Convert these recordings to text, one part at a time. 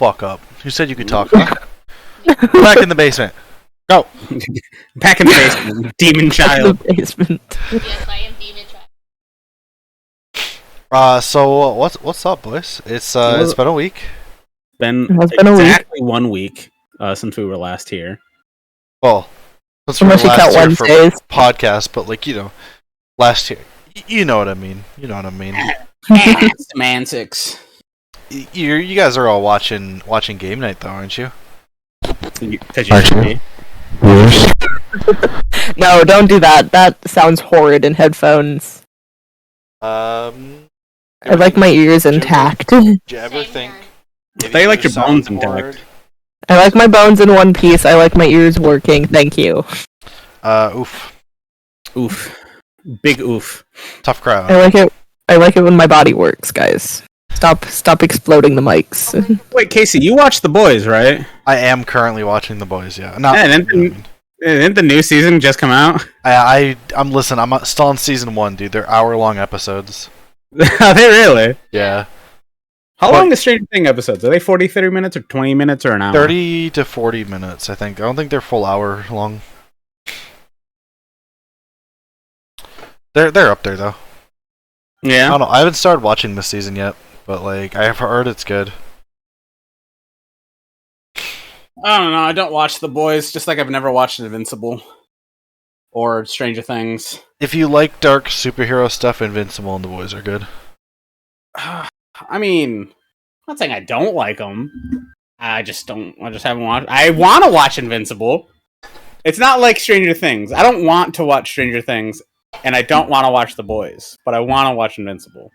fuck up. Who said you could talk, huh? Go back in the basement. Go. Back in the basement, demon child. The basement. Yes, I am demon child. So what's up, boys? It's been a week. It's been a week. Exactly 1 week since we were last here. Well, since we Unless were you count last here Wednesdays. for podcast, but like last year. You know what I mean. You know what I mean. Semantics. You guys are all watching game night though, aren't you? Because you should be. No, don't do that. That sounds horrid in headphones. I like my ears intact. Do you ever Same think? here. if They like your bones soundboard- intact. I like my bones in one piece. I like my ears working. Thank you. Oof. Oof. Big oof. Tough crowd. I like it when my body works, guys. Stop exploding the mics. Wait, Casey, you watched The Boys, right? I am currently watching The Boys. Yeah. Not. Yeah, didn't the new season just come out? I'm listening. I'm still on season 1, dude. They're hour-long episodes. Are they really? Yeah. How long is Stranger Things episodes? Are they 40, 30 minutes, or 20 minutes, or an hour? 30 to 40 minutes, I think. I don't think they're full hour long. They're up there though. I Yeah. don't know. I haven't started watching this season yet, but like I have heard it's good. I don't know. I don't watch The Boys, just like I've never watched Invincible or Stranger Things. If you like dark superhero stuff, Invincible and The Boys are good. I mean, I'm not saying I don't like them. I just haven't watched. I want to watch Invincible. It's not like Stranger Things. I don't want to watch Stranger Things, and I don't want to watch The Boys, but I want to watch Invincible.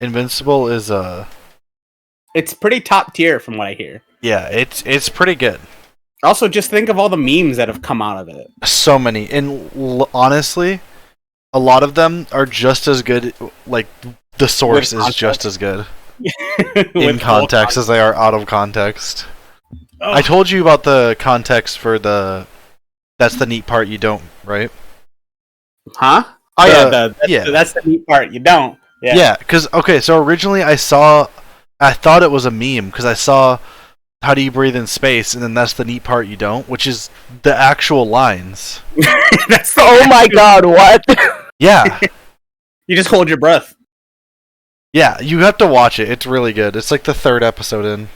Invincible is It's pretty top tier from what I hear. yeah, it's pretty good. Also, just think of all the memes that have come out of it. So many, and honestly, a lot of them are just as good. Like the source is just as good in context as they are out of context. Oh. I told you about the context for the. That's the neat part you don't, right? Huh? Oh that's the neat part. You don't. Yeah, because so originally I thought it was a meme because I saw how do you breathe in space, and then that's the neat part you don't, which is the actual lines. That's Oh my god, what? Yeah, You just hold your breath. yeah, you have to watch it. It's really good. It's like the 3rd episode in.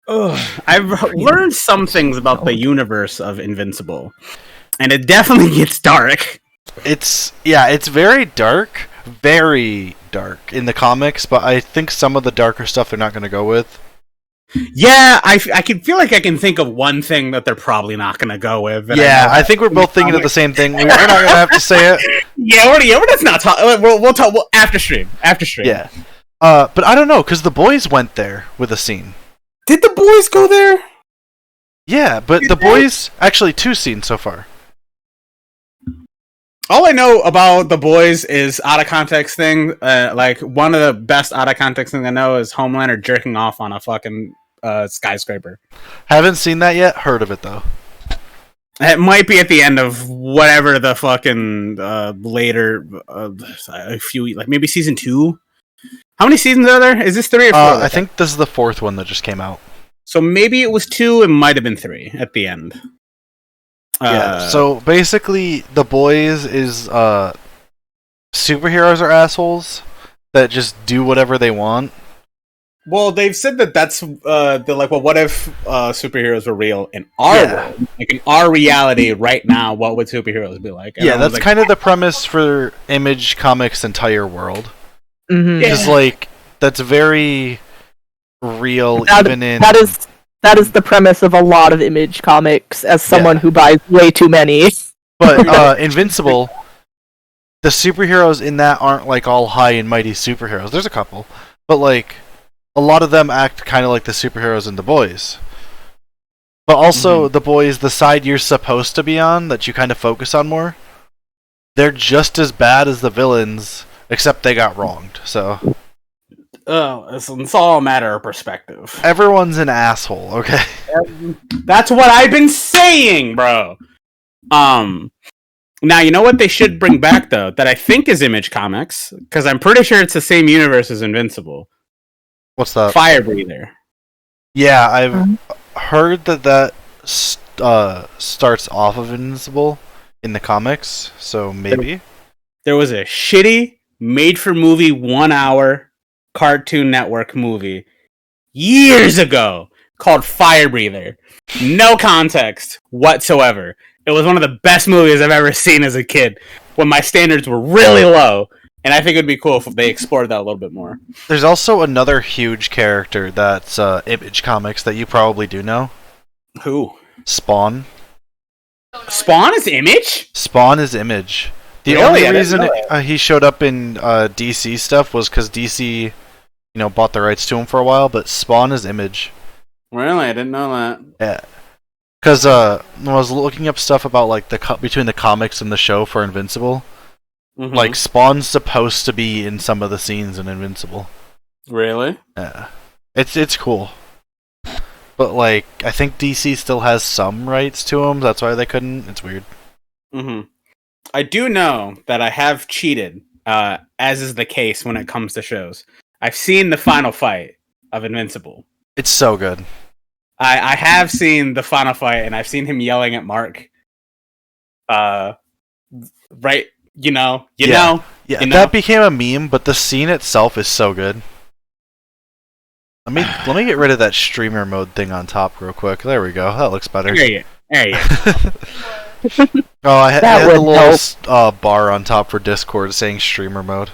Ugh. I've learned some things about the universe of Invincible, and it definitely gets dark. It's very dark in the comics, but I think some of the darker stuff they're not going to go with. Yeah, I can feel like I can think of one thing that they're probably not going to go with. Yeah, I think we're both thinking of the same thing. We're not going to have to say it. Yeah, we're just not talking. We'll talk after stream. After stream. Yeah. But I don't know, because the boys went there with a scene. Did the boys go there? Yeah, but the boys... Actually, 2 scenes so far. All I know about the boys is out of context thing. Like one of the best out of context things I know is Homelander jerking off on a fucking skyscraper. Haven't seen that yet. Heard of it, though. It might be at the end of whatever the fucking later a few, like maybe season 2. How many seasons are there? Is this 3 or 4? I think this is the 4th one that just came out. So maybe it was 2. It might have been 3 at the end. Yeah. So basically, the boys is superheroes are assholes that just do whatever they want. Well, they've said that that's they're like, well, what if superheroes were real in our world, like in our reality right now? What would superheroes be like? And Yeah, that's like, kind of the premise for Image Comics' entire world. Mm-hmm. Yeah. Because like that's very real, even in That is the premise of a lot of Image comics. As someone Yeah. who buys way too many. But Invincible, the superheroes in that aren't like all high and mighty superheroes. There's a couple, but like a lot of them act kind of like the superheroes in The Boys. But also The Boys, the side you're supposed to be on, that you kind of focus on more, they're just as bad as the villains, except they got wronged. So it's all a matter of perspective. everyone's an asshole, okay? That's what I've been saying, bro. Now you know what they should bring back though, that I think is Image Comics, because I'm pretty sure it's the same universe as Invincible. What's that? Fire Breather. Yeah, I've heard that starts off of Invincible in the comics, so maybe. There was a shitty made-for-movie 1-hour Cartoon Network movie years ago called Fire Breather. No context whatsoever. It was one of the best movies I've ever seen as a kid when my standards were really low. And I think it would be cool if they explored that a little bit more. There's also another huge character that's Image Comics that you probably do know. Who? Spawn. Spawn is Image? Spawn is Image. The Really? only reason he showed up in DC stuff was because DC, bought the rights to him for a while. But Spawn is Image. Really, I didn't know that. Yeah, because when I was looking up stuff about like between the comics and the show for Invincible, like Spawn's supposed to be in some of the scenes in Invincible. Really? Yeah, it's cool. But like, I think DC still has some rights to him. That's why they couldn't. It's weird. I do know that I have cheated, as is the case when it comes to shows. I've seen the final fight of Invincible. It's so good. I have seen the final fight, and I've seen him yelling at Mark. Right? Yeah, that became a meme, but the scene itself is so good. Let me get rid of that streamer mode thing on top real quick. There we go. That looks better. There you go. Oh, I had a little bar on top for Discord saying streamer mode.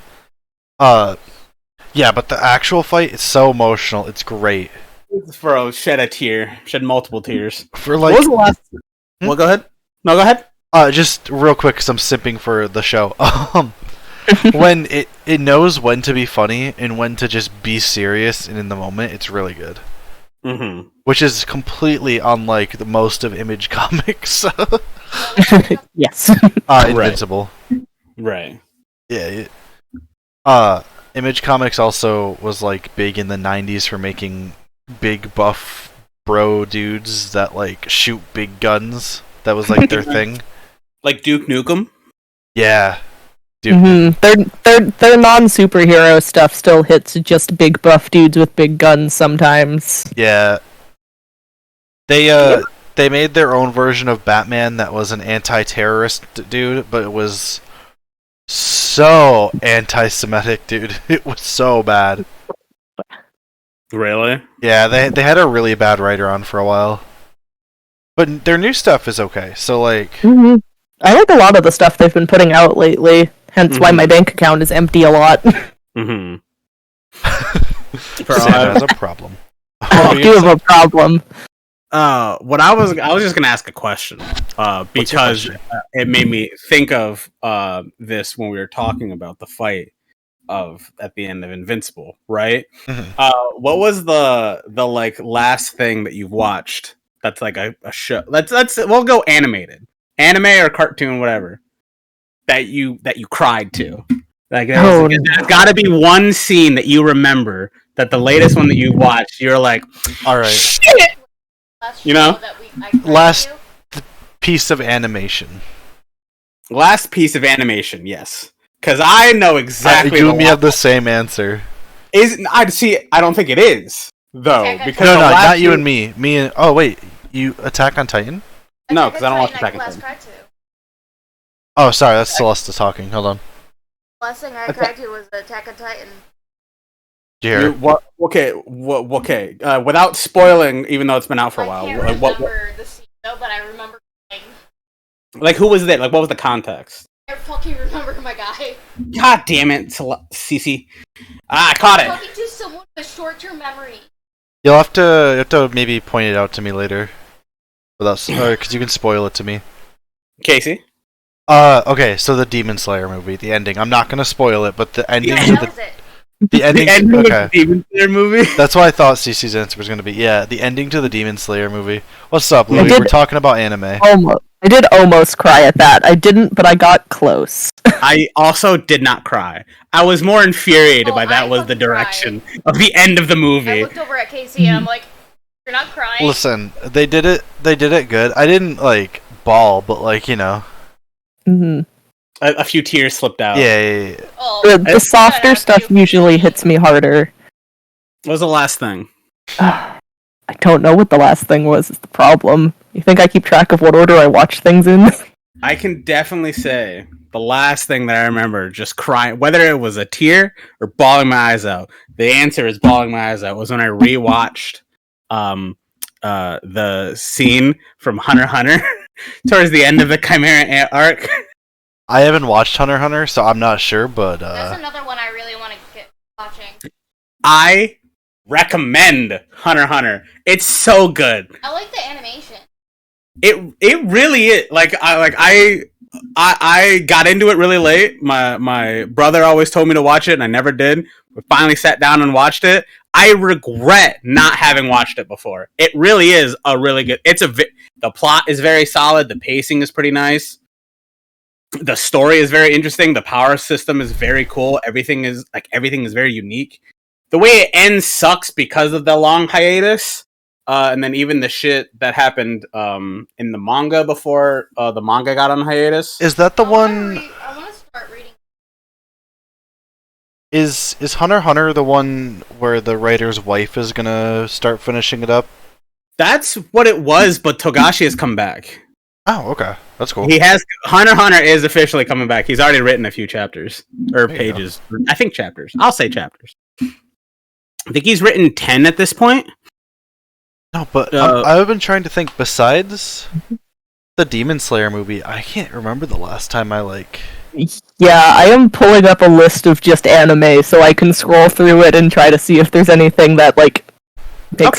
Yeah, but the actual fight is so emotional. It's great. Bro, shed multiple tears. For like, what was the last? Well, go ahead. No, go ahead. Just real quick, because I'm simping for the show. When it knows when to be funny and when to just be serious, and in the moment, it's really good. Which is completely unlike the most of Image Comics. Yes. Invincible. Right. Yeah. Image Comics also was like big in the 90s for making big buff bro dudes that like shoot big guns. That was like their thing. Like Duke Nukem? Yeah. Dude. Their non-superhero stuff still hits just big buff dudes with big guns sometimes. Yeah. They made their own version of Batman that was an anti-terrorist dude, but it was so anti-Semitic, dude. It was so bad. Really? Yeah, they had a really bad writer on for a while. But their new stuff is okay, so like... I like a lot of the stuff they've been putting out lately, hence why my bank account is empty a lot. Sam has a problem. I do have a problem. What I was just gonna ask a question, because it made me think of this when we were talking about the fight at the end of Invincible, right? What was the like last thing that you've watched that's like a show? Let's we'll go anime or cartoon, whatever, that you cried to. Like there's got to be one scene that you remember that the latest one that you watched, you're like, all right, shit. Last piece of animation. Last piece of animation, yes. Because I know exactly. You and me have the same answer. I don't think it is though. Because no, not you and me. Me and wait, you Attack on Titan? No, because I don't watch Attack on Titan. Oh, sorry, that's Celesta talking. Hold on. Last thing I cried to was Attack on Titan. What? Okay. Without spoiling, even though it's been out for a while. I can't remember the scene though, but I remember crying. Like, who was it? Like, what was the context? I fucking remember my guy. God damn it, Cece. I caught it. Talking to someone with a short-term memory. You'll have to maybe point it out to me later, because you can spoil it to me. Casey. Okay, so the Demon Slayer movie, the ending. I'm not gonna spoil it, but the ending. The ending of the Demon Slayer movie? That's why I thought CC's answer was going to be, the ending to the Demon Slayer movie. What's up, Louie? We're talking about anime. I did almost cry at that. I didn't, but I got close. I also did not cry. I was more infuriated by that was the direction of the end of the movie. I looked over at Casey and I'm like, you're not crying? Listen, they did it good. I didn't, bawl, but, A few tears slipped out. Yeah. Oh, the softer stuff usually hits me harder. What was the last thing? I don't know what the last thing was. Is the problem? You think I keep track of what order I watch things in? I can definitely say the last thing that I remember just crying, whether it was a tear or bawling my eyes out. The answer is bawling my eyes out. Was when I rewatched the scene from Hunter x Hunter towards the end of the Chimera arc. I haven't watched Hunter x Hunter, so I'm not sure, but That's another one I really want to get watching. I recommend Hunter x Hunter. It's so good. I like the animation. It really is. I got into it really late. My brother always told me to watch it, and I never did. We finally sat down and watched it. I regret not having watched it before. It really is a really good. The plot is very solid. The pacing is pretty nice. The story is very interesting. The power system is very cool. Everything is very unique. The way it ends sucks because of the long hiatus. And then even the shit that happened in the manga before the manga got on hiatus. is that the one? I want to start reading. Is Hunter x Hunter the one where the writer's wife is gonna start finishing it up? That's what it was, but Togashi has come back. Oh, okay, that's cool. Hunter x Hunter is officially coming back. He's already written a few chapters or There you pages. I think chapters. I'll say chapters. I think he's written 10 at this point. No, but I've been trying to think. Besides the Demon Slayer movie, I can't remember the last time I Yeah, I am pulling up a list of just anime so I can scroll through it and try to see if there's anything that makes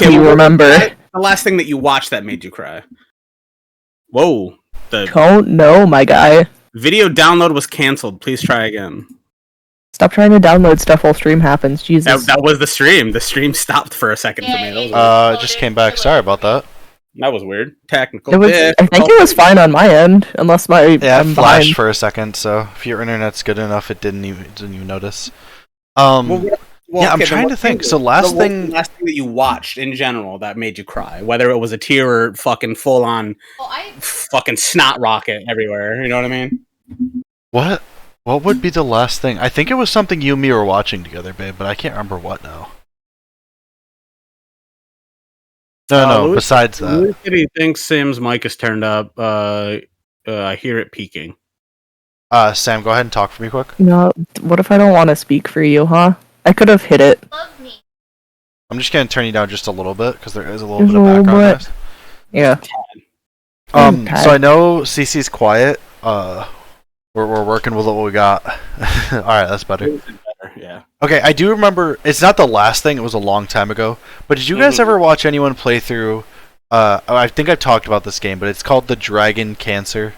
me remember. The last thing that you watched that made you cry. Whoa. The Don't know, my guy. video download was canceled. Please try again. Stop trying to download stuff while stream happens. Jesus. That was the stream. The stream stopped for a second for me. That was weird. it just came back. Sorry about that. That was weird. Technical. I think it was fine on my end, unless I'm flashed behind. for a second. So if your internet's good enough, it didn't even notice. I'm trying to think. So last thing that you watched in general that made you cry, whether it was a tear or fucking full on, fucking snot rocket everywhere. You know what I mean? What would be the last thing? I think it was something you and me were watching together, babe, but I can't remember what now. No. Besides that, Louis said he thinks Sam's mic is turned up. I hear it peaking. Sam, go ahead and talk for me quick. No, what if I don't want to speak for you, huh? I could have hit it. Love me. I'm just gonna turn you down just a little bit because there is a little bit of background noise. Yeah. So I know CC's quiet. We're working with what we got. All right, that's better. Yeah. Okay, I do remember. It's not the last thing. It was a long time ago. But did you guys ever watch anyone play through? I think I've talked about this game, but it's called the Dragon Cancer.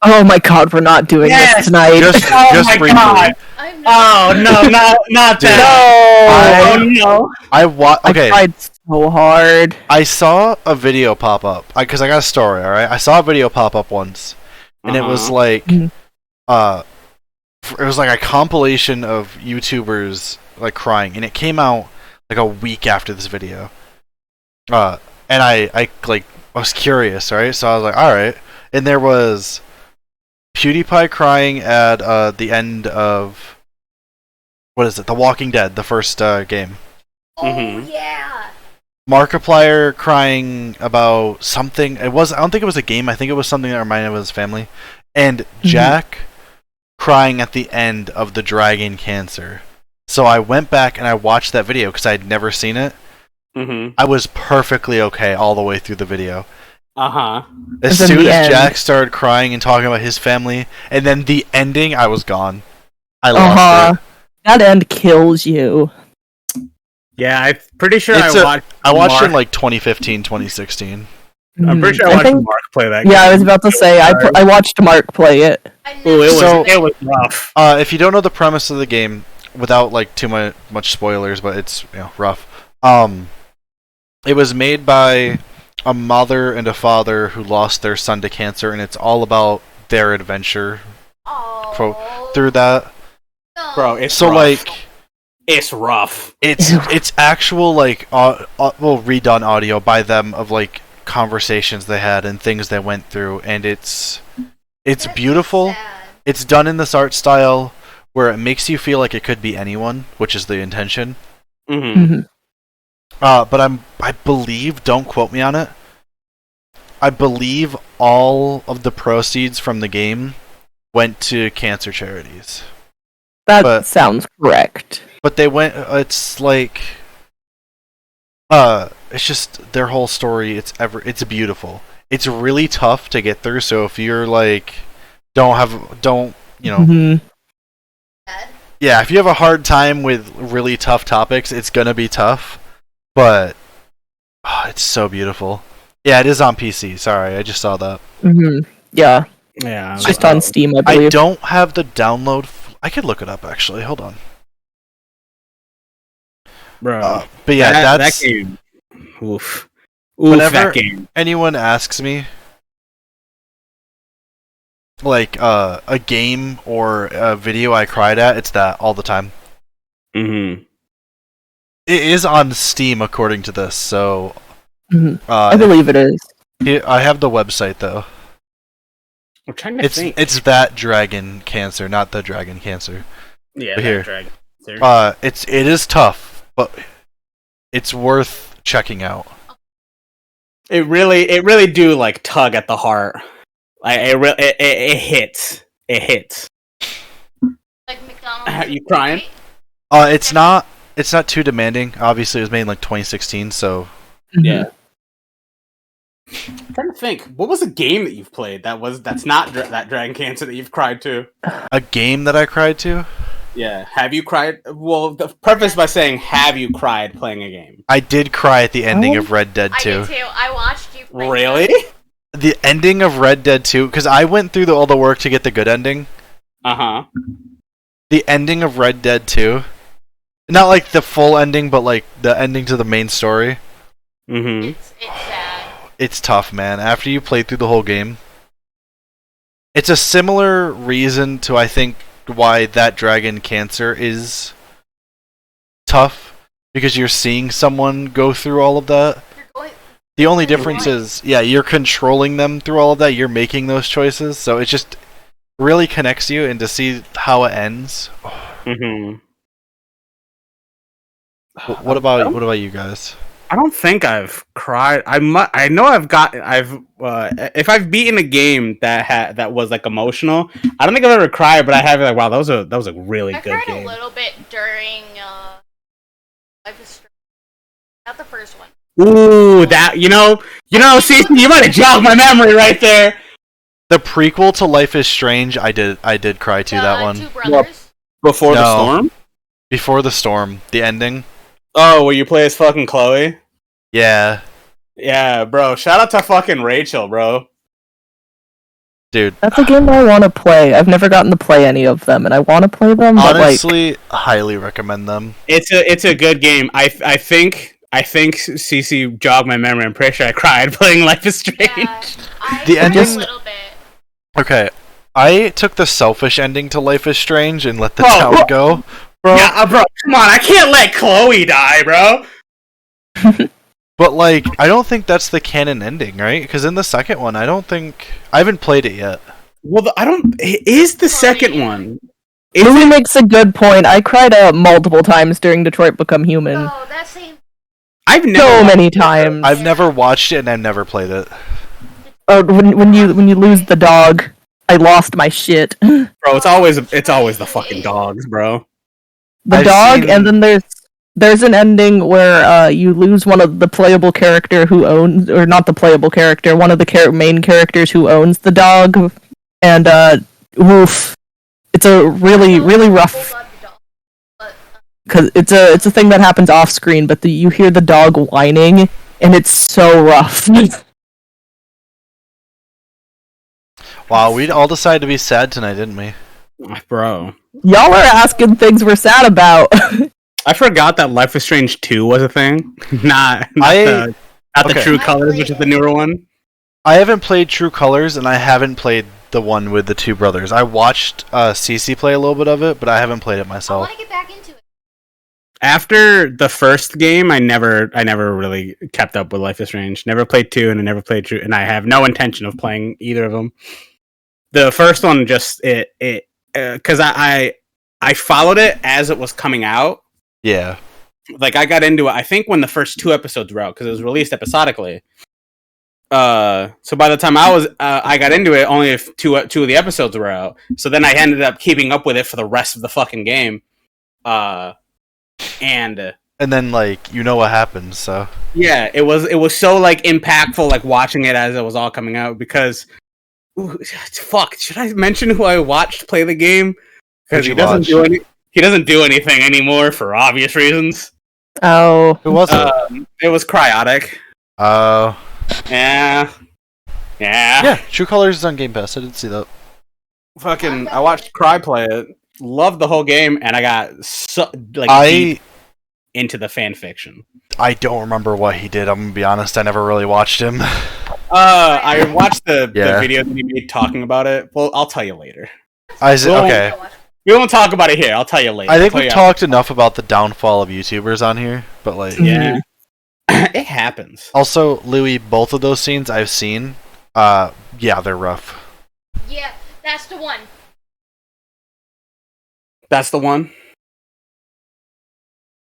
Oh my god, we're not doing this tonight. Just my briefly. God. Oh no, not that. No. I tried so hard. I saw a video pop up because I got a story. All right, I saw a video pop up once, and it was like, it was like a compilation of YouTubers crying, and it came out like a week after this video. And I was curious, right? So I was like, all right, and there was PewDiePie crying at the end of what is it? The Walking Dead, the first game. Oh yeah. Markiplier crying about something. I don't think it was a game. I think it was something that reminded him of his family. And Jack crying at the end of the Dragon Cancer. So I went back and I watched that video because I'd never seen it. I was perfectly okay all the way through the video. As soon as Jack started crying and talking about his family, and then the ending, I was gone. I lost it. That end kills you. Yeah, I'm pretty sure I watched it in 2015, 2016. I'm pretty sure I watched Mark play that game. Yeah, I was about to say, I watched Mark play it. It was rough. If you don't know the premise of the game, without too much spoilers, but it's rough. It was made by a mother and a father who lost their son to cancer, and it's all about their adventure through that. Bro, it's so rough. It's rough. It's actual redone audio by them of conversations they had and things they went through, and it's beautiful. It's done in this art style where it makes you feel like it could be anyone, which is the intention. But I believe, don't quote me on it. I believe all of the proceeds from the game went to cancer charities. That sounds correct. But they went. It's like, it's just their whole story. It's beautiful. It's really tough to get through. So if you're like, don't you know? Mm-hmm. Yeah, if you have a hard time with really tough topics, it's gonna be tough. But it's so beautiful. Yeah, it is on PC. Sorry, I just saw that. Mm-hmm. Yeah, Yeah, it's just on Steam, I believe. I don't have the download. I could look it up actually. Hold on. bro. But yeah, that game. Oof. Whenever that game. anyone asks me, like a game or a video I cried at, it's that all the time. Mm-hmm. It is on Steam according to this, so I believe it is. I have the website though. I'm trying to think. It's that Dragon Cancer, not the Dragon Cancer. Yeah, but here. Dragon. It is tough, but it's worth checking out. It really do like tug at the heart. Like it hits. It hits. Like McDonald's. You crying? It's not too demanding. Obviously, it was made in like 2016, so Yeah. I'm trying to think. What was a game that you've played that's not that Dragon Cancer that you've cried to? a game that I cried to. Yeah. Have you cried? Well, preface by saying, have you cried playing a game? I did cry at the ending of Red Dead 2. I did too. I watched you play. Really? The ending of Red Dead 2, because I went through all the work to get the good ending. Uh-huh. The ending of Red Dead 2, not like the full ending, but like the ending to the main story. Mm-hmm. It's sad. It's tough, man. After you play through the whole game, it's a similar reason to I think why that Dragon Cancer is tough, because you're seeing someone go through all of that. The only difference is, yeah, you're controlling them through all of that. You're making those choices, so it just really connects you, and to see how it ends. Mm-hmm. What about you guys? I don't think I've cried. I know if I've beaten a game that was like emotional, I don't think I've ever cried, but I have like, wow, that was a really I good cried game. a little bit during Life is Strange. Not the first one. Ooh, that see, you might have jogged my memory right there. The prequel to Life is Strange, I did cry to that one. Two brothers. Before the storm? Before the Storm, the ending. Oh, where you play as fucking Chloe? Yeah. Yeah, bro. Shout out to fucking Rachel, bro. Dude. That's a game I want to play. I've never gotten to play any of them, and I want to play them. Honestly, highly recommend them. It's a good game. I think CC jogged my memory. I'm pretty sure I cried playing Life is Strange. Yeah, The ending. a little bit. Okay, I took the selfish ending to Life is Strange and let the town go, bro. Yeah, bro. Come on, I can't let Chloe die, bro. But like, I don't think that's the canon ending, right? Because in the second one, I haven't played it yet. Well, it is the second one. Louis makes a good point. I cried multiple times during Detroit Become Human. Oh, that same. I've never So many times. I've never watched it and I've never played it. When you lose the dog, I lost my shit. Bro, it's always the fucking dogs, bro. The dog, and then there's an ending where you lose one of the playable character who owns, or not the playable character, one of the main characters who owns the dog, and oof, it's a really rough, because it's a thing that happens off screen, but you hear the dog whining, and it's so rough. Wow, we all decided to be sad tonight, didn't we? Bro, Y'all are asking things we're sad about. I forgot that Life is Strange 2 was a thing. not the True Colors, which is the newer one. I haven't played True Colors, and I haven't played the one with the two brothers. I watched Cece play a little bit of it, but I haven't played it I myself. want to get back into it. After the first game, I never really kept up with Life is Strange. Never played 2, and I never played True, and I have no intention of playing either of them. The first one just because I followed it as it was coming out. Yeah. like I got into it. I think when the first 2 episodes were out because it was released episodically. So by the time I got into it, only if two of the episodes were out. So then I ended up keeping up with it for the rest of the fucking game. And then like what happens. So yeah, it was so like impactful, like watching it as it was all coming out because. Ooh, fuck! Should I mention who I watched play the game? Because he doesn't do anything anymore for obvious reasons. Oh, who was it? It was Cryotic. Oh, yeah. True Colors is on Game Pass. I didn't see that. Fucking, I watched Cry play it. Loved the whole game, and I got so deep into the fan fiction. I don't remember what he did. I'm gonna be honest. I never really watched him. I watched the video that he made talking about it. Well, I'll tell you later. Okay. We won't talk about it here. I'll tell you later. I think we talked enough about the downfall of YouTubers on here, but like, yeah, it happens. Also, Louis, both of those scenes I've seen. Yeah, they're rough. Yeah, that's the one. That's the one.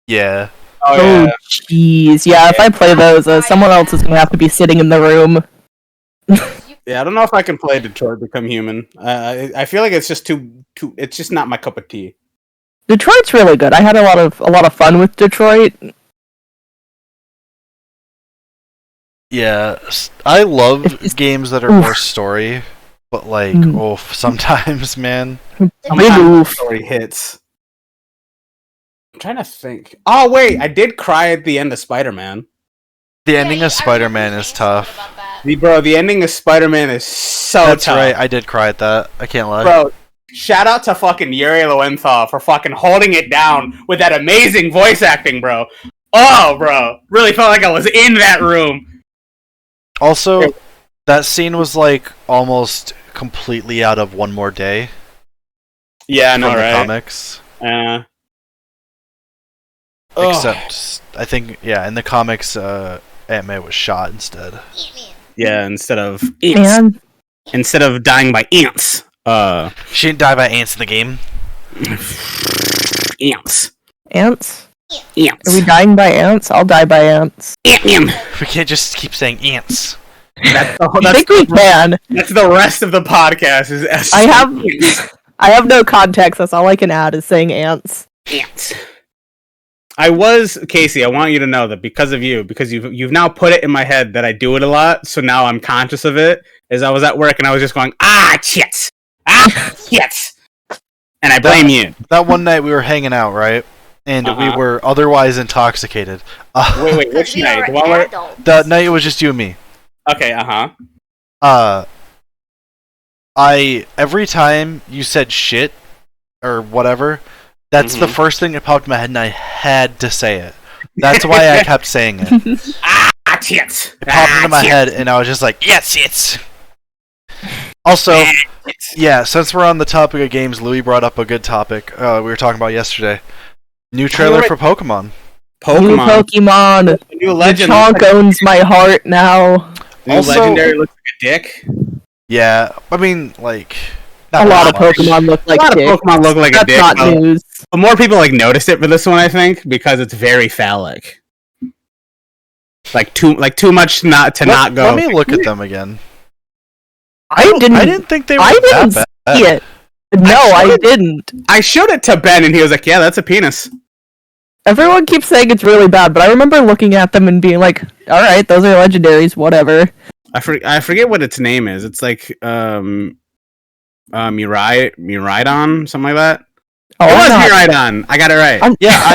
Yeah. Oh, jeez. Yeah, if I play those, someone else is gonna have to be sitting in the room. Yeah, I don't know if I can play Detroit Become Human. I feel like it's just too. It's just not my cup of tea. Detroit's really good. I had a lot of fun with Detroit. Yeah, I love games that are more story, but like, sometimes, man. Sometimes story hits. I'm trying to think. Oh wait, I did cry at the end of Spider-Man. The ending of Spider-Man is tough. The ending of Spider-Man is so That's tough. right, I did cry at that. I can't lie. Bro, shout out to fucking Yuri Lowenthal for fucking holding it down with that amazing voice acting, bro. Oh, bro. Really felt like I was in that room. Also, that scene was like almost completely out of One More Day. Yeah, I know, from the right? comics. Except, I think, in the comics, Aunt May was shot instead. Yeah, instead of ants. Instead of dying by ants. She didn't die by ants in the game. Ants. Ants? Ants. Are we dying by ants? I'll die by ants. We can't just keep saying ants. I think we can. That's the rest of the podcast. I have no context. That's all I can add is saying ants. Ants. Casey, I want you to know that because of you, because you've now put it in my head that I do it a lot, so now I'm conscious of it, is I was at work and I was just going, shit! Shit! And I blame you. That one night we were hanging out, right? And we were otherwise intoxicated. Wait, which night? The night it was just you and me. Okay, every time you said shit, or whatever, that's the first thing that popped in my head, and I had to say it. That's why I kept saying it. Shit! It popped into my head, and I was just like, yes, shit! Also, yeah, since we're on the topic of games, Louis brought up a good topic we were talking about yesterday. New trailer for Pokemon. New Pokemon. The new legend. Chonk owns my heart now. The new legendary looks like a dick. Yeah, I mean, like... A lot of Pokemon look like a dick. Pokemon look like a dick. That's not news. But more people noticed it for this one, I think, because it's very phallic. Like too much not go. Let me look at them again. I didn't think they were that bad. See it. No, I didn't. I showed it to Ben, and he was like, "Yeah, that's a penis." Everyone keeps saying it's really bad, but I remember looking at them and being like, "All right, those are legendaries, whatever." I forget what its name is. It's like Miraidon, something like that. Oh, it was Miraidon. I got it right.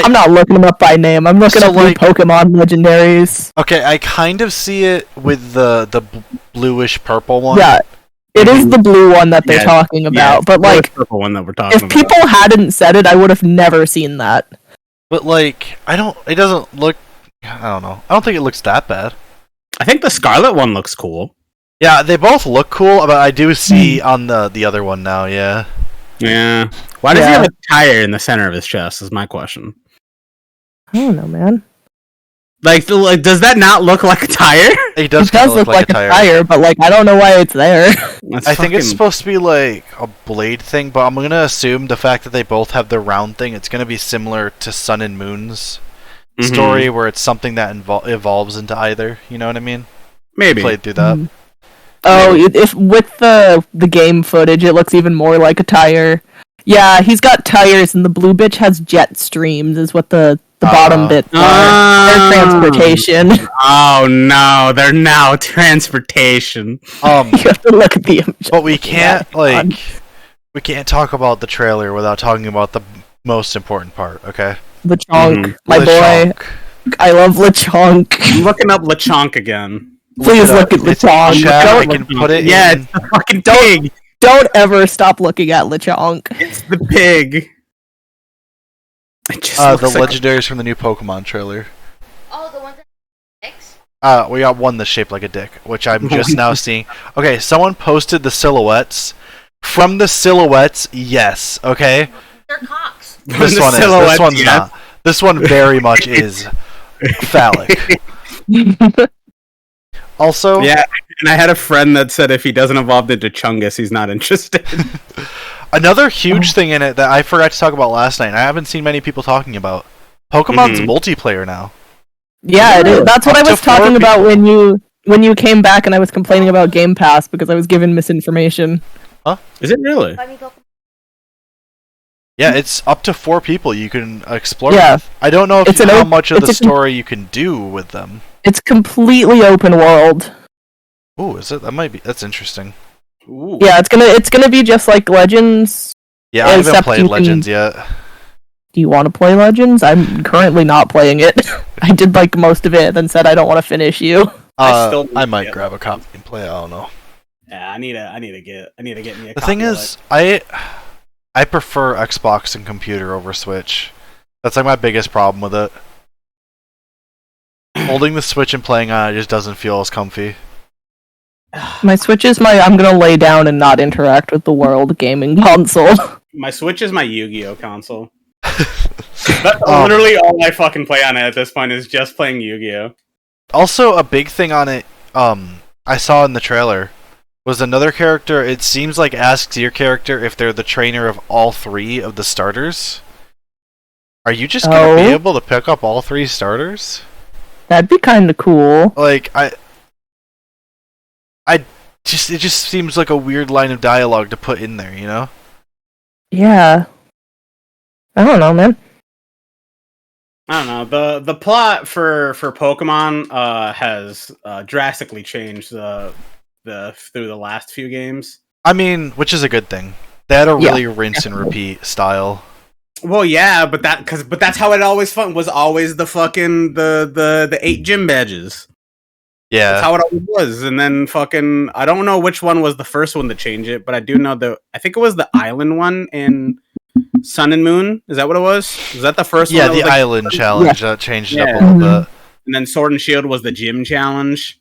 I'm not looking them up by name. I'm looking up Pokemon legendaries. Okay, I kind of see it with the bluish purple one. Yeah, it is the blue one that they're talking about. But like, purple one that we're talking if people hadn't said it, I would have never seen that. But like, it doesn't look. I don't know. I don't think it looks that bad. I think the Scarlet one looks cool. Yeah, they both look cool, but I do see on the other one now. Yeah. Yeah. Why does he have a tire in the center of his chest? Is my question. I don't know, man. Like, does that not look like a tire? It does look like a tire, but like I don't know why it's there. I think it's supposed to be like a blade thing, but I'm gonna assume the fact that they both have the round thing, it's gonna be similar to Sun and Moon's story where it's something that evolves into either. You know what I mean? Maybe. Played through that. Mhm. Oh, if with the game footage, it looks even more like a tire. Yeah, he's got tires, and the blue bitch has jet streams. Is what the bottom bits are. They're transportation. Oh no, they're now transportation. You have to look at the image. But we can't we can't talk about the trailer without talking about the most important part. Okay. Lechonk, my Lechonk. boy. I love Lechonk. I'm looking up Lechonk again. Please it look up. at It's Lechonk. in chat. I Don't, can put it Yeah, in. it's the fucking pig. don't ever stop looking at Lechonk. It's the pig. It just The looks like legendaries from the new Pokemon trailer. Oh, the ones that dicks? We got one that's shaped like a dick, which I'm just now seeing. Okay, someone posted the silhouettes. From the silhouettes, yes. Okay, They're cocks. this The one is. This silhouettes, one's yes. not. This one very much is phallic. Also, Yeah, and I had a friend that said if he doesn't evolve into Chungus, he's not interested. another huge thing in it that I forgot to talk about last night, and I haven't seen many people talking about. Pokemon's multiplayer now. Yeah, it is. That's what Up I to was talking 4 about people. when you came back and I was complaining about Game Pass because I was given misinformation. Is it really? I mean, Pokemon. Yeah, it's up to 4 people you can explore Yeah. with. I don't know if It's an how op- much of it's the a- story you can do with them. It's completely open world. Ooh, is it? That might be. That's interesting. Ooh. Yeah, it's gonna be just like Legends. Yeah, I haven't Except played you can- Legends yet. Do you want to play Legends? I'm currently not playing it. I did like most of it, then said I don't want to finish you. I still need I to might get grab a copy and play. I don't know. Yeah, I need to get me a The copy thing of is, I prefer Xbox and computer over Switch. That's like my biggest problem with it. Holding the Switch and playing on it just doesn't feel as comfy. My Switch is my I'm gonna lay down and not interact with the world gaming console. My Switch is my Yu-Gi-Oh console. That's literally all I fucking play on it at this point is just playing Yu-Gi-Oh. Also, a big thing on it, I saw in the trailer, was another character. It seems like asks your character if they're the trainer of all 3 of the starters. Are you just gonna be able to pick up all 3 starters? That'd be kind of cool. Like, it just seems like a weird line of dialogue to put in there, you know? Yeah. I don't know, man. I don't know. The plot for Pokemon has drastically changed through the last few games. I mean, which is a good thing. They had a Yeah, really rinse and repeat style. Well, yeah, but that's how it always was always the fucking the 8 gym badges. Yeah. That's how it always was. And then fucking I don't know which one was the first one to change it, but I do know I think it was the island one in Sun and Moon. Is that what it was? Was that the first Yeah, one? the island challenge that changed it up a little bit. And then Sword and Shield was the gym challenge.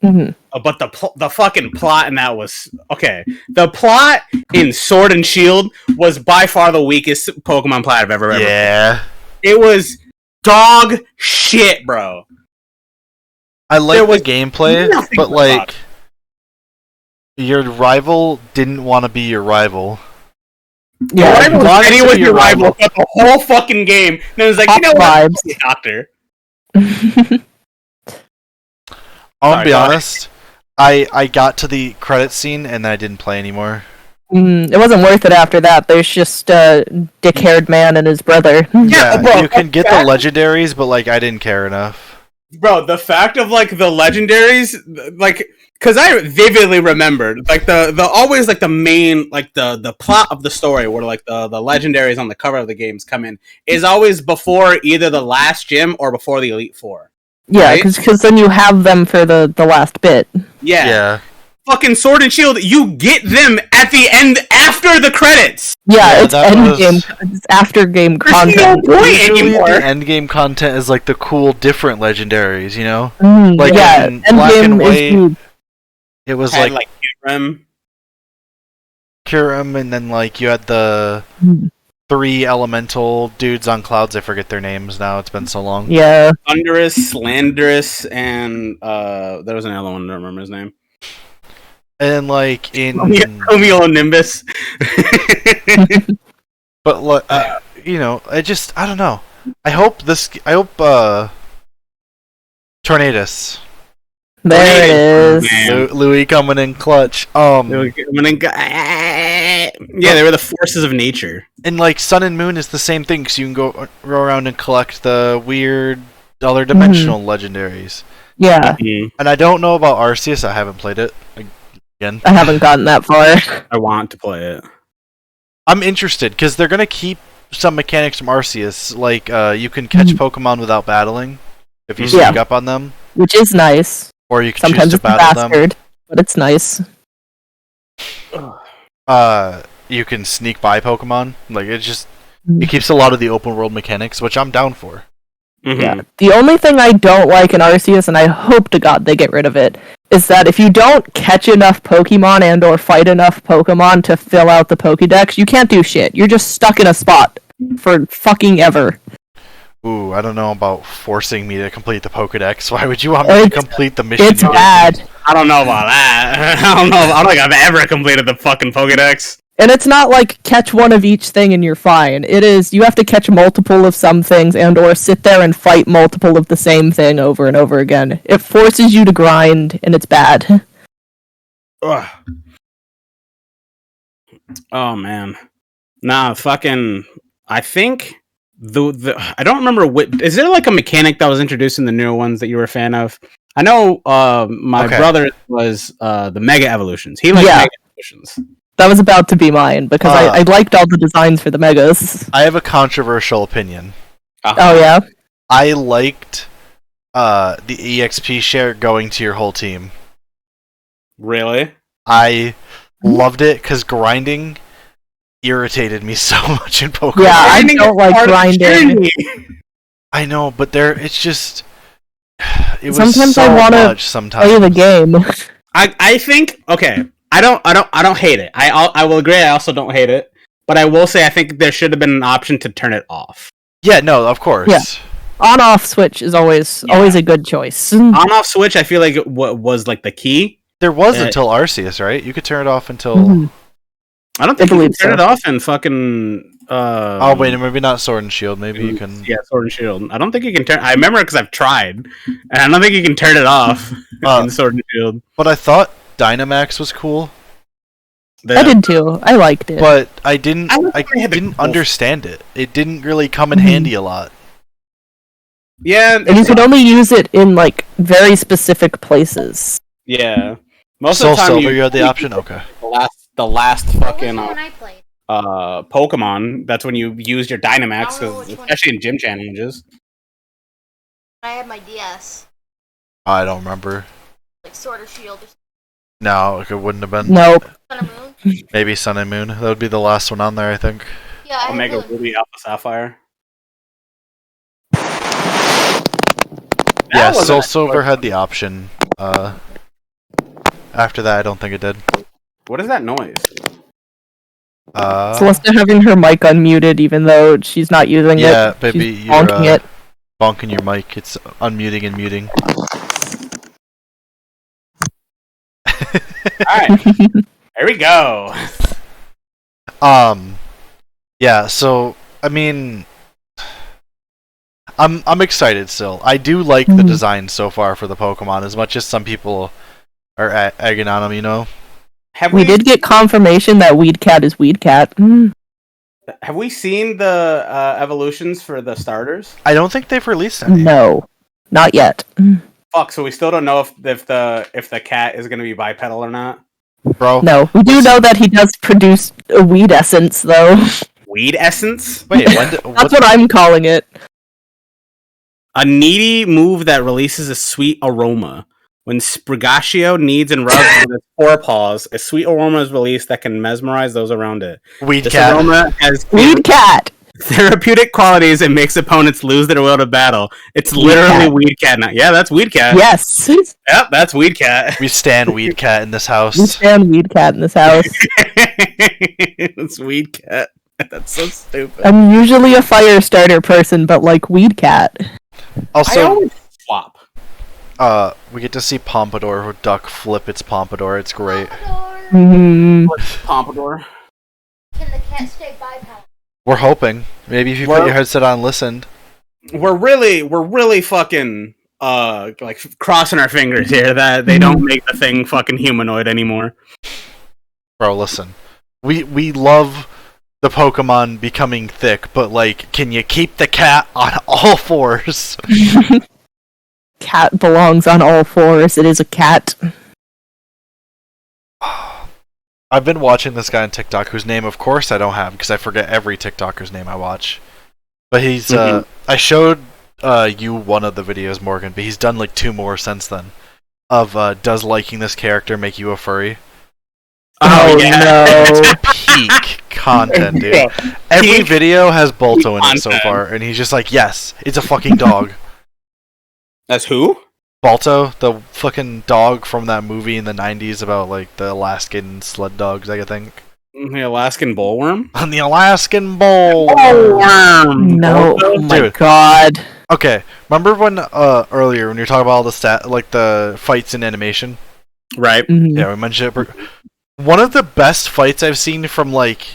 hmm But the fucking plot in that was okay. The plot in Sword and Shield was by far the weakest Pokemon plot I've ever read. Yeah. It was dog shit, bro. I like There was the gameplay, nothing but about like it. your rival didn't want to be your rival. Yeah, Your rival wanted And he to was be your your rival rival. for the whole fucking game. And it was like, Top you know what? vibes. Doctor. I'll Sorry, be go honest. I got to the credit scene and then I didn't play anymore. It wasn't worth it after that. There's just a dick-haired man and his brother. Yeah, bro, you can get the legendaries, but like I didn't care enough. Bro, the fact of like the legendaries, like, because I vividly remembered, like the always like the main like the plot of the story where like the legendaries on the cover of the games come in is always before either the last gym or before the Elite Four. Yeah, Right? because then you have them for the last bit. Yeah. Fucking Sword and Shield, you get them at the end after the credits. Yeah, Yeah, it's that end was- game. It's after game There's content. no point Usually anymore. the end game content is like the cool different legendaries, you know? Mm, Like yeah, in end Black game and is White, huge. It was Had like like Kyurem. Kyurem, and then like you had the Mm. 3 elemental dudes on clouds. I forget their names now. It's been so long. Yeah, Thunderous, Slanderous, and there was another one. I don't remember his name. And like in, Cumulonimbus. but like you know, I don't know. I hope Tornadus. There it is. Man. Louis coming in clutch. Yeah, they were the forces of nature. And like Sun and Moon is the same thing, because you can go around and collect the weird other dimensional legendaries. Yeah, And I don't know about Arceus. I haven't played it again. I haven't gotten that far. I want to play it. I'm interested because they're gonna keep some mechanics from Arceus, like you can catch Pokemon without battling if you sneak up on them, Which is nice. or you can Sometimes choose to it's a battle them. bastard, but it's nice. You can sneak by Pokemon. Like it keeps a lot of the open world mechanics, which I'm down for. Yeah. The only thing I don't like in Arceus, and I hope to God they get rid of it, is that if you don't catch enough Pokemon and or fight enough Pokemon to fill out the Pokédex, you can't do shit. You're just stuck in a spot for fucking ever. Ooh, I don't know about forcing me to complete the Pokédex. Why would you want me to complete the mission? It's bad. I don't know about that. I don't know. I don't think I've ever completed the fucking Pokédex. And it's not like catch one of each thing and you're fine. It is, you have to catch multiple of some things and or sit there and fight multiple of the same thing over and over again. It forces you to grind, and it's bad. Ugh. Oh, man. Nah, fucking... I think... I don't remember what... Is there like a mechanic that was introduced in the newer ones that you were a fan of? I know my brother was the Mega Evolutions. He liked Mega Evolutions. That was about to be mine, because I liked all the designs for the Megas. I have a controversial opinion. Oh, yeah? I liked the EXP share going to your whole team. Really? I loved it, because grinding irritated me so much in Pokemon. Yeah, I don't like grinding. I know, but it's just... It was sometimes so I want to play the game. I think... Okay. I don't hate it. I will agree. I also don't hate it, but I will say I think there should have been an option to turn it off. Yeah, no, of course. Yeah. On-off switch is always a good choice. On-off switch, I feel like it was like the key. There was until Arceus, right? You could turn it off until. I don't think you can turn it off and fucking. Oh wait, maybe not Sword and Shield. Maybe you can. Yeah, Sword and Shield. I don't think you can turn. I remember because I've tried, and I don't think you can turn it off in Sword and Shield. But I thought Dynamax was cool. I did too. I liked it, but I didn't understand it. It didn't really come in handy a lot. Yeah, and you could only use it in like very specific places. Yeah, most of the time you had the option. Okay. The last fucking when I played. Pokemon. That's when you use your Dynamax, especially in gym challenges. I had my DS. I don't remember. Like Sword or Shield or something. No, it wouldn't have been. Nope. Sun and Moon? Maybe Sun and Moon. That would be the last one on there, I think. Yeah, Omega Ruby, Alpha Sapphire. Yeah, Soul Silver had the option. After that, I don't think it did. What is that noise? Celeste having her mic unmuted even though she's not using it. Yeah, baby, you're bonking it. Bonking your mic. It's unmuting and muting. Alright. There we go. Yeah, so I mean I'm excited still. I do like the design so far for the Pokemon as much as some people are egging on them, you know. We did get confirmation that Weedcat is Weedcat. Have we seen the evolutions for the starters? I don't think they've released any. No, not yet. Fuck, so we still don't know if the cat is gonna be bipedal or not. Bro. No, we do know that he does produce a weed essence, though. Weed essence? Wait, that's what I'm calling it. A needy move that releases a sweet aroma. When Sprigatio kneads and rubs with its forepaws, a sweet aroma is released that can mesmerize those around it. This aroma has Weedcat! Therapeutic qualities and makes opponents lose their will to battle. It's literally Weedcat now. Yeah, that's Weedcat. Yes. Yep, that's Weedcat. We stand Weedcat in this house. We stand Weedcat in this house. It's Weedcat. That's so stupid. I'm usually a fire starter person, but like Weedcat. Also, I always flop. We get to see Pompadour duck flip its Pompadour. It's great. Pompadour. Can the cat stay bipedal? We're hoping. Maybe if you put your headset on and listened. we're really fucking like crossing our fingers here that they don't make the thing fucking humanoid anymore. Bro, listen. We love the Pokemon becoming thick, but like, can you keep the cat on all fours? Cat belongs on all fours. It is a cat. I've been watching this guy on TikTok whose name, of course, I don't have because I forget every TikToker's name I watch. But he's, I showed you one of the videos, Morgan, but he's done like 2 more since then. Of, does liking this character make you a furry? Oh, no. Peak content, dude. Every video has Balto in it so far, and he's just like, yes, it's a fucking dog. That's who? Balto, the fucking dog from that movie in the 90s about, like, the Alaskan sled dogs, I think. The Alaskan bullworm? On the Alaskan bullworm! Bullworm! No, oh my Dude. god. Okay, remember when, earlier, when you were talking about all the the fights in animation? Right. Mhm. Yeah, we mentioned it. One of the best fights I've seen from, like,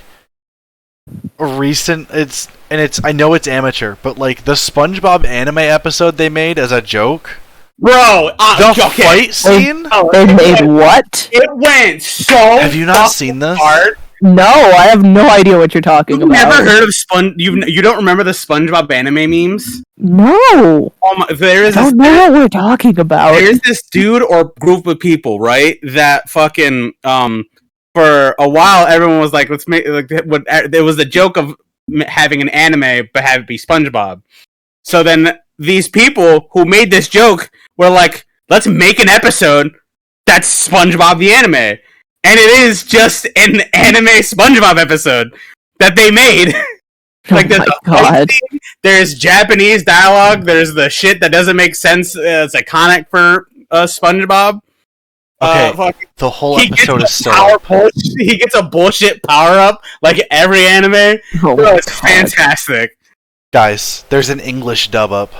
a recent, I know it's amateur, but, like, the SpongeBob anime episode they made as a joke. Bro, The fight scene? They made what? It went so Have you not seen this? hard. No, I have no idea what you're talking You've about. never heard of you don't remember the SpongeBob anime memes? No. Oh my, I don't know what we're talking about. there's this dude or group of people, right? That fucking for a while everyone was like, let's make like there was the joke of having an anime but have it be SpongeBob. So then these people who made this joke were like, let's make an episode that's SpongeBob the anime. And it is just an anime SpongeBob episode that they made. Like, oh there's my a god. fight scene, there's Japanese dialogue, there's the shit that doesn't make sense. It's iconic for SpongeBob. Okay, the whole episode is so... He gets a bullshit power up like every anime. Oh Bro, my it's god. fantastic. Guys, there's an English dub up.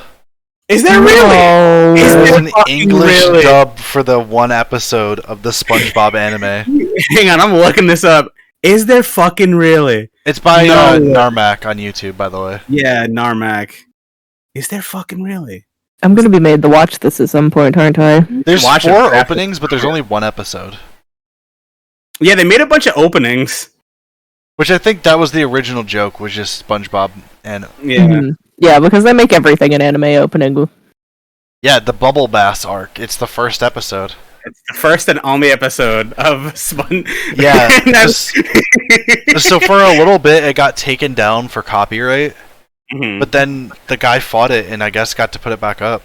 Is there really? No. Is There's there an fucking English really? dub for the one episode of the SpongeBob anime. Hang on, I'm looking this up. Is there fucking really? It's by No. Narmak on YouTube, by the way. Yeah, Narmak. Is there fucking really? I'm gonna be made to watch this at some point, aren't I? There's Watch it 4 after- openings, but there's only 1 episode. Yeah, they made a bunch of openings. Which I think that was the original joke, was just SpongeBob and... Yeah. Mhm. Yeah, because they make everything an anime opening. Yeah, the Bubble Bass arc. It's the first episode. It's the first and only episode of Yeah, That's... So for a little bit, it got taken down for copyright, Mhm. but then the guy fought it and I guess got to put it back up.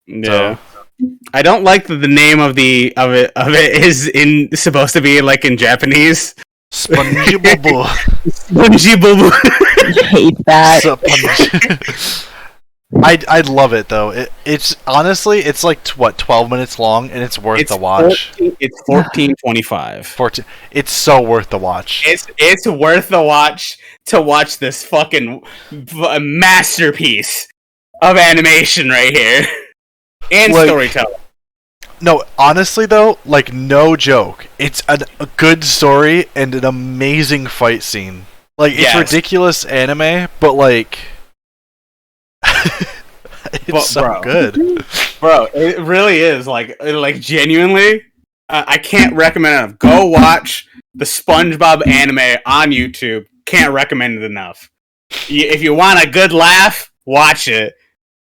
Yeah. I don't like that the name of it is supposed to be like in Japanese. Spongy Boo Boo. Spongy Boo Boo. I hate that. I'd love it though. It's honestly, it's like 12 minutes long, and it's worth the watch. It's 14.25. 14. It's so worth the watch. It's worth the watch to watch this fucking masterpiece of animation right here and Like, storytelling. No, honestly though, like no joke, it's a good story and an amazing fight scene. Like it's Yes. ridiculous anime, but like it's so bro. good. Bro, it really is like genuinely. I can't recommend enough. Go watch the SpongeBob anime on YouTube. Can't recommend it enough. If you want a good laugh, watch it.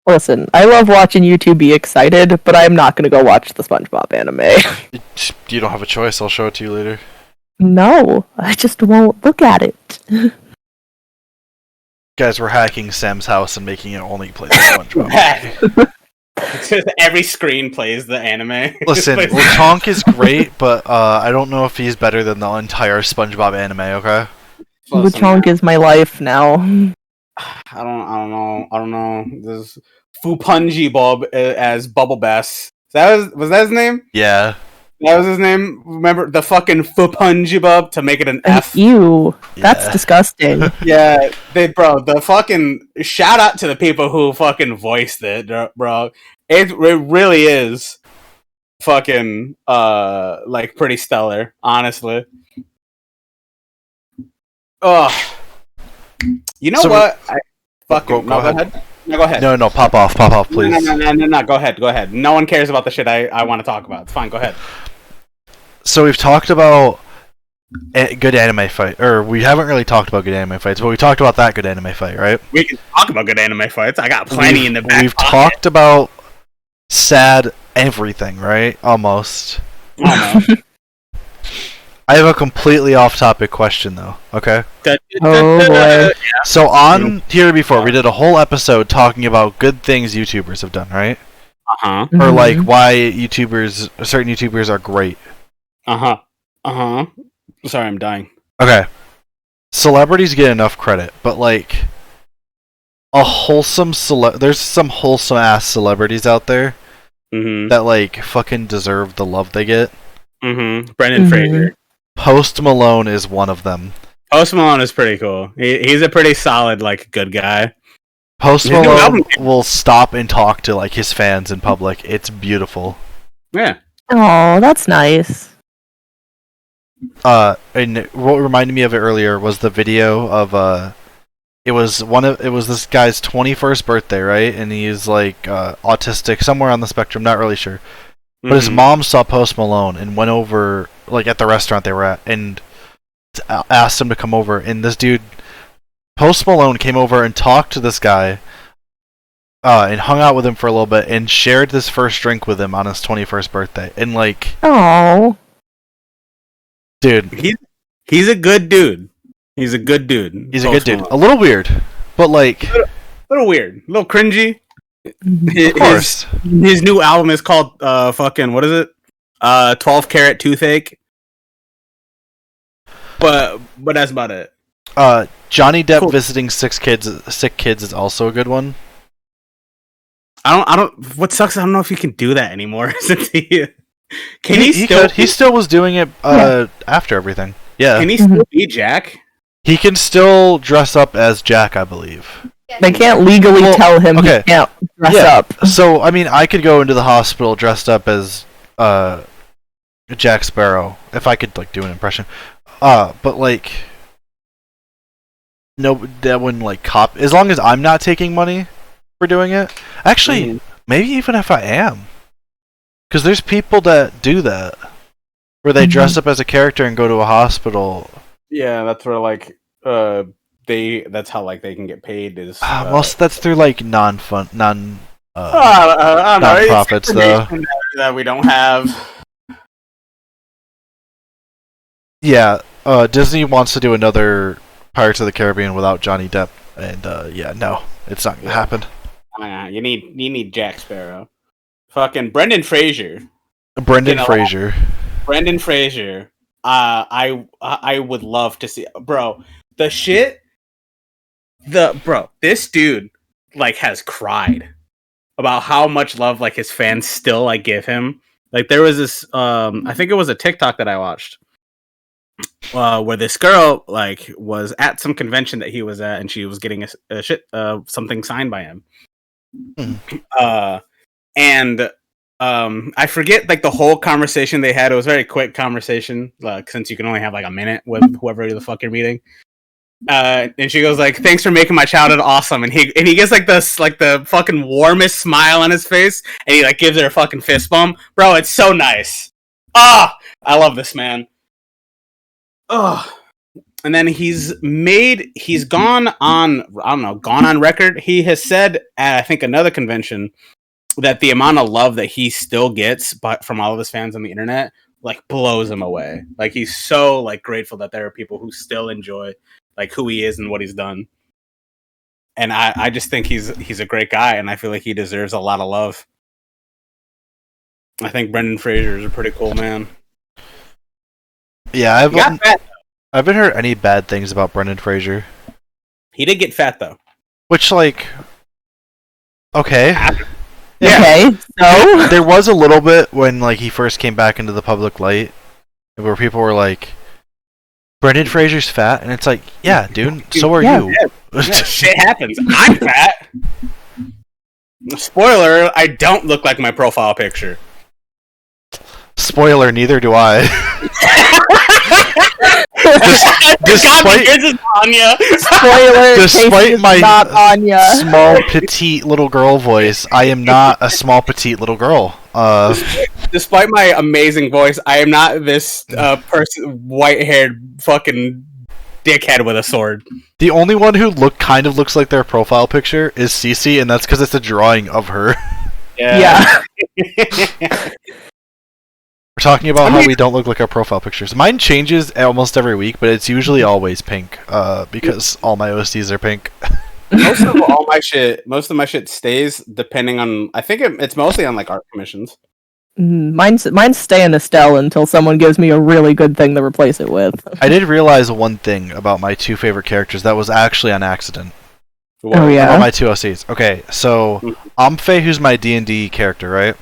Listen, I love watching YouTube be excited, but I'm not gonna go watch the SpongeBob anime. You don't have a choice. I'll show it to you later. No, I just won't look at it. Guys, we're hacking Sam's house and making it only play the SpongeBob. Every screen plays the anime. Listen, Lechonk is great, but I don't know if he's better than the entire SpongeBob anime. Okay. Lechonk is my life now. I don't know. There's Fupunji Bob as Bubble Bass. Was that his name? Yeah. That was his name. Remember the fucking Fupunji Bob to make it an F. Ew, that's Yeah. disgusting. Yeah, the fucking shout out to the people who fucking voiced it, bro. It really is fucking like pretty stellar, honestly. Oh, you know So- what? Go ahead. No, go ahead. No, pop off, please. No. Go ahead. No one cares about the shit I want to talk about. It's fine. Go ahead. So we've talked about good anime fight, or we haven't really talked about good anime fights, but we talked about that good anime fight, right? We can talk about good anime fights. I got plenty in the back. We've pocket. talked about sad everything, right? Almost. Almost. I have a completely off-topic question, though. Okay. Oh, boy. So on Here Before, we did a whole episode talking about good things YouTubers have done, right? Uh-huh. Or like why certain YouTubers are great. Sorry, I'm dying. Okay. Celebrities get enough credit, but like a wholesome there's some wholesome ass celebrities out there that like fucking deserve the love they get. Brendan Fraser. Post Malone is one of them. Post Malone is pretty cool. He's a pretty solid, like, good guy. Post Malone will stop and talk to like his fans in public. It's beautiful. Yeah. Oh, that's nice. And what reminded me of it earlier was the video of it was this guy's 21st birthday, right? And he's like autistic, somewhere on the spectrum, not really sure. But his mom saw Post Malone and went over, like, at the restaurant they were at, and asked him to come over. And this dude, Post Malone, came over and talked to this guy, and hung out with him for a little bit, and shared this first drink with him on his 21st birthday. And like, oh, dude, he's a good dude. He's a good dude. He's a good dude. A little weird, but like, a little weird, a little cringy. Of course. His new album is called fucking, what is it? 12 Karat Toothache. But that's about it. Johnny Depp visiting sick kids is also a good one. I don't. What sucks? I don't know if he can do that anymore. Since he still was doing it after everything. Yeah. Can he still be Jack? He can still dress up as Jack, I believe. They can't legally tell him he can't dress up. So, I mean, I could go into the hospital dressed up as Jack Sparrow if I could like do an impression. But like, no, that wouldn't like cop. As long as I'm not taking money for doing it. Actually, maybe even if I am, because there's people that do that where they dress up as a character and go to a hospital. Yeah, that's where like that's how like they can get paid is most that's through like non-profits though that we don't have. Yeah, Disney wants to do another Pirates of the Caribbean without Johnny Depp, and no, it's not gonna happen. You need Jack Sparrow. Fucking Brendan Fraser. Brendan Fraser. I would love to see, bro. This dude like has cried about how much love like his fans still like give him. Like there was this, I think it was a TikTok that I watched, where this girl like was at some convention that he was at, and she was getting something signed by him. And I forget like the whole conversation they had. It was a very quick conversation, since you can only have like a minute with whoever the fuck you're meeting. And she goes like, "Thanks for making my childhood awesome." And he gets like the fucking warmest smile on his face, and he like gives her a fucking fist bump. Bro, it's so nice. I love this man. And then he's gone on record. He has said at I think another convention that the amount of love that he still gets from all of his fans on the internet like blows him away. Like he's so like grateful that there are people who still enjoy like who he is and what he's done. And I just think he's a great guy, and I feel like he deserves a lot of love. I think Brendan Fraser is a pretty cool man. Yeah, I haven't heard any bad things about Brendan Fraser. He did get fat though. Which like, okay. Yeah. Okay, so there was a little bit when like he first came back into the public light, where people were like, "Brendan Fraser's fat," and it's like, "Yeah, dude, so are you." Yeah, shit happens. I'm fat. Spoiler: I don't look like my profile picture. Spoiler: neither do I. Despite yours is Anya. Spoiler: Despite Casey is my not Anya. small petite little girl voice, I am not a small petite little girl. Despite my amazing voice, I am not this person, white-haired fucking dickhead with a sword. The only one who kind of looks like their profile picture is Cece, and that's because it's a drawing of her. Yeah. We're talking about how we don't look like our profile pictures. Mine changes almost every week, but it's usually always pink, because all my OCs are pink. Most of my shit stays depending on. I think it's mostly on like art commissions. Mine's staying Estelle until someone gives me a really good thing to replace it with. I did realize one thing about my two favorite characters that was actually on accident. Oh yeah. About my two OCs. Okay, so Amphe, who's my D&D character, right?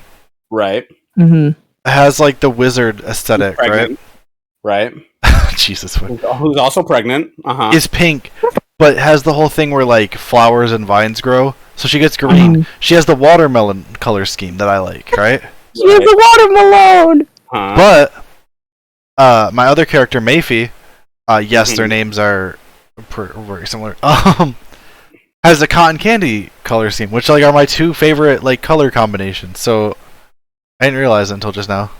Right. Mm-hmm. Has like the wizard aesthetic, right? Right. Jesus. Who's also pregnant. Is pink, but has the whole thing where like flowers and vines grow. So she gets green. She has the watermelon color scheme that I like, right? She has a watermelon! But my other character, Mayfi, yes, their names are very similar. Has a cotton candy color scheme, which like are my two favorite like color combinations. So I didn't realize it until just now.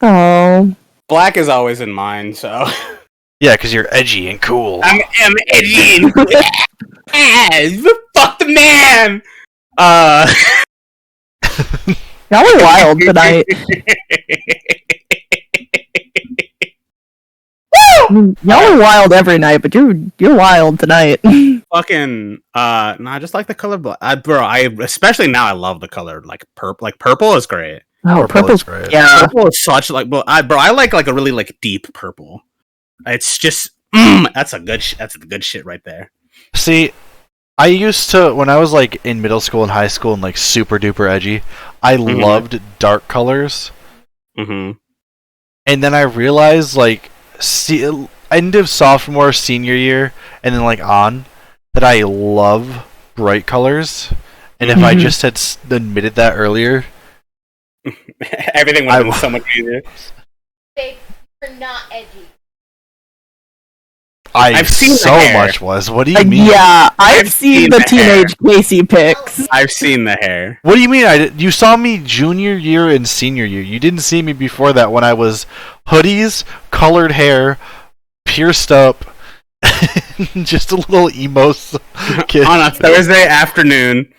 Oh. Black is always in mine, so. Yeah, because you're edgy and cool. I'm edgy and fuck the man! Y'all are wild tonight. Y'all are wild every night, but you're wild tonight. Fucking no, I just like the color black. I especially now I love the color like purple. Like purple is great. Oh, purple's great. Yeah. Purple is such like I like a really like deep purple. It's just that's a good shit right there. See, I used to when I was like in middle school and high school and like super duper edgy. I loved dark colors. And then I realized like end of sophomore, senior year, and then like on that I love bright colors. And if I just had admitted that earlier, everything would have been so much easier. Babe, you're not edgy. I've seen so much was. What do you mean? Yeah, I've seen the teenage Casey pics. I've seen the hair. What do you mean? You saw me junior year and senior year. You didn't see me before that when I was hoodies, colored hair, pierced up, just a little emo kid. On a Thursday afternoon.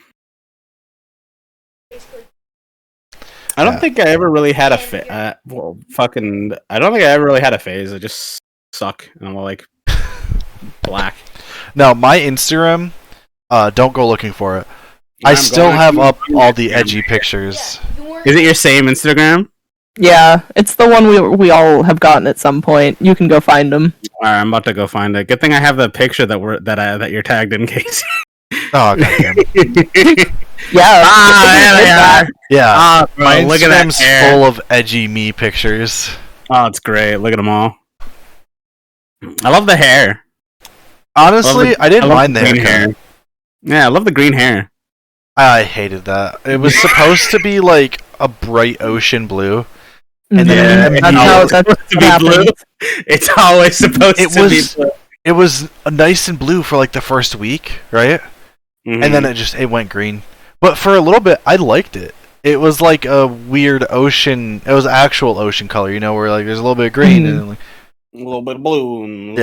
I don't think I ever really had a phase. I don't think I ever really had a phase. I just suck. And I'm like black. No, my Instagram, don't go looking for it. I still have up all the edgy pictures. Is it your same Instagram? Yeah, it's the one we all have gotten at some point. You can go find them. Alright, I'm about to go find it. Good thing I have the picture that you're tagged in, Casey. Oh, goddamn. Yeah. Yeah. My look at that Instagram's hair. full of edgy me pictures. Oh, it's great. Look at them all. I love the hair. Honestly, I didn't mind the green hair. Yeah, I love the green hair. I hated that. It was supposed to be like a bright ocean blue. And then that's what happens. It's always supposed to be blue. It was nice and blue for like the first week, right? And then it went green. But for a little bit, I liked it. It was like a weird ocean. It was actual ocean color, where like there's a little bit of green and then, like a little bit of blue. And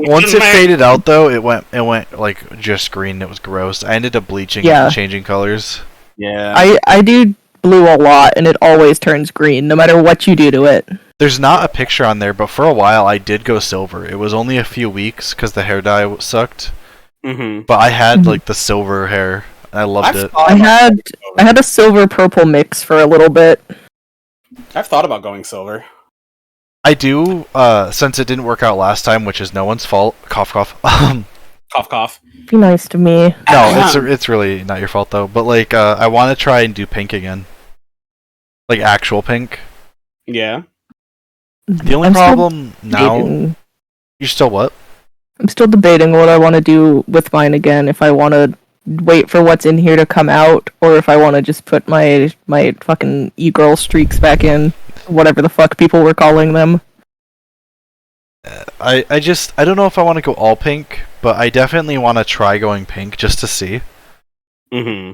once it faded out, though, it went like just green. It was gross. I ended up bleaching and changing colors. Yeah, I do blue a lot, and it always turns green, no matter what you do to it. There's not a picture on there, but for a while I did go silver. It was only a few weeks because the hair dye sucked. But I had like the silver hair. And I loved it. I had a silver purple mix for a little bit. I've thought about going silver. I do, since it didn't work out last time, which is no one's fault. Cough, cough. Cough, cough. Be nice to me. No, it's really not your fault though. But like, I want to try and do pink again, like actual pink. Yeah. The only problem now, you're still what? I'm still debating what I want to do with mine again. If I want to wait for what's in here to come out, or if I want to just put my fucking e-girl streaks back in, whatever the fuck people were calling them. I don't know if I want to go all pink, but I definitely want to try going pink just to see. Mm-hmm.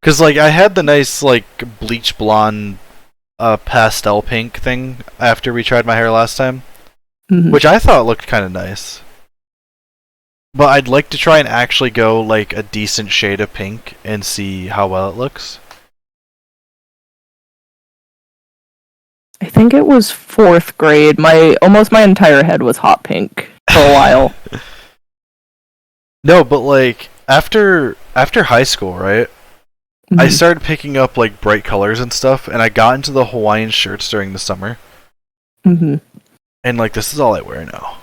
Cause like I had the nice like bleach blonde, pastel pink thing after we tried my hair last time, which I thought looked kind of nice. But I'd like to try and actually go like a decent shade of pink and see how well it looks. I think it was 4th grade. Almost my entire head was hot pink for a while. No, but like after high school, right? I started picking up like bright colors and stuff, and I got into the Hawaiian shirts during the summer. And like this is all I wear now.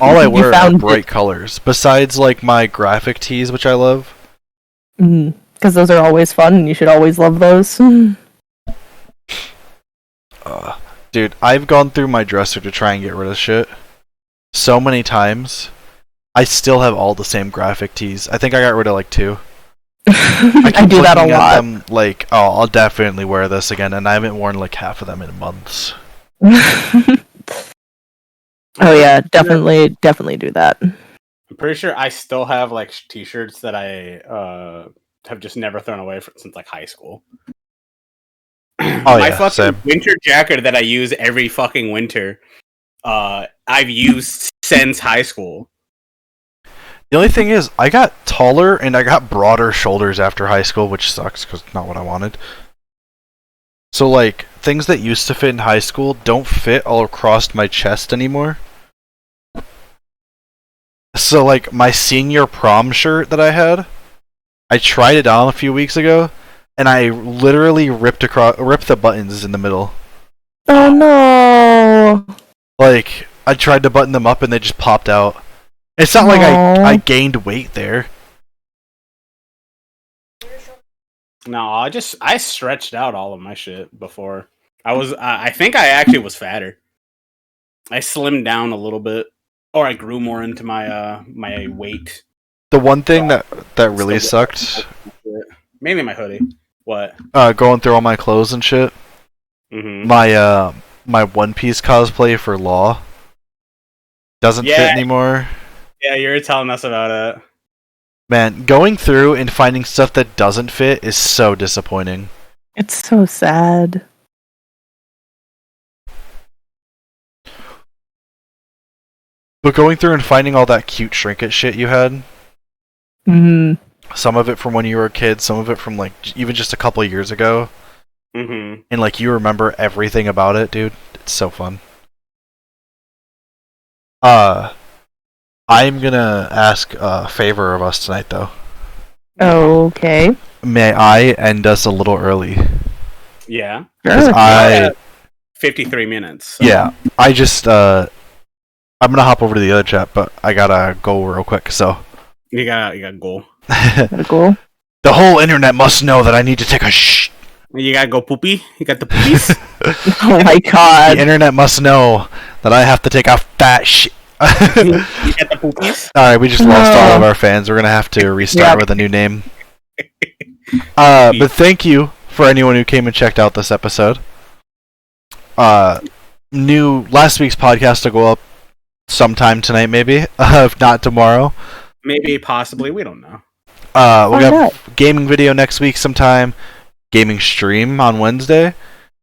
All I wear are bright colors. Besides like my graphic tees, which I love. Because those are always fun, and you should always love those. Dude, I've gone through my dresser to try and get rid of shit so many times. I still have all the same graphic tees. I think I got rid of like 2. I do that a lot. Them, like, oh, I'll definitely wear this again, and I haven't worn like half of them in months. Oh yeah, definitely do that. I'm pretty sure I still have like t-shirts that I have just never thrown away since like high school. My fucking same. winter jacket that I use every fucking winter, I've used since high school. The only thing is, I got taller and I got broader shoulders after high school, which sucks because it's not what I wanted. So like, things that used to fit in high school don't fit all across my chest anymore. So like, my senior prom shirt that I had, I tried it on a few weeks ago, and I literally ripped the buttons in the middle. Oh no! Like, I tried to button them up and they just popped out. It's not like I gained weight there. No, I stretched out all of my shit before. I think I actually was fatter. I slimmed down a little bit, or I grew more into my my weight. The one thing that really sucked, mainly my hoodie. What? Going through all my clothes and shit. My my One Piece cosplay for Law doesn't fit anymore. Yeah, you were telling us about it. Man, going through and finding stuff that doesn't fit is so disappointing. It's so sad. But going through and finding all that cute trinket shit you had, some of it from when you were a kid, some of it from like even just a couple of years ago, and like you remember everything about it, dude. It's so fun. I'm gonna ask a favor of us tonight, though. Okay. May I end us a little early? Yeah. Sure. 53 minutes. So. Yeah. I just I'm gonna hop over to the other chat, but I gotta go real quick. So. You gotta go. Gotta go. The whole internet must know that I need to take a shh. You gotta go poopy. You got the poopies. Oh my god. The internet must know that I have to take a fat shit. You got the poopies. Alright, we just lost all of our fans. We're gonna have to restart with a new name. But thank you for anyone who came and checked out this episode. Last week's podcast will go up sometime tonight, maybe. If not tomorrow. Maybe, possibly, we don't know. We got gaming video next week sometime. Gaming stream on Wednesday.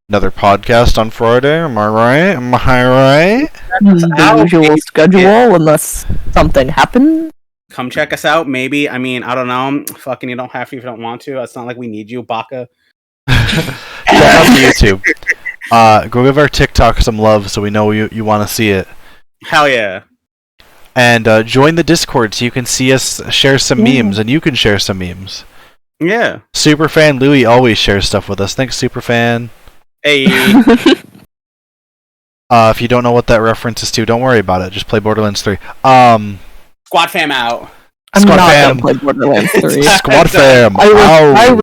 Another podcast on Friday. Am I right? The usual schedule, unless something happens. Come check us out, maybe. I mean, I don't know. Fucking, you don't have to if you don't want to. It's not like we need you, Baka. Check out the YouTube. Go give our TikTok some love so we know you want to see it. Hell yeah. And join the Discord so you can see us share some memes, and you can share some memes. Yeah. Superfan Louie always shares stuff with us. Thanks, Superfan. Hey. If you don't know what that reference is to, don't worry about it. Just play Borderlands 3. Squad fam out. I'm Squad not fam. gonna play Borderlands 3. Squad fam. I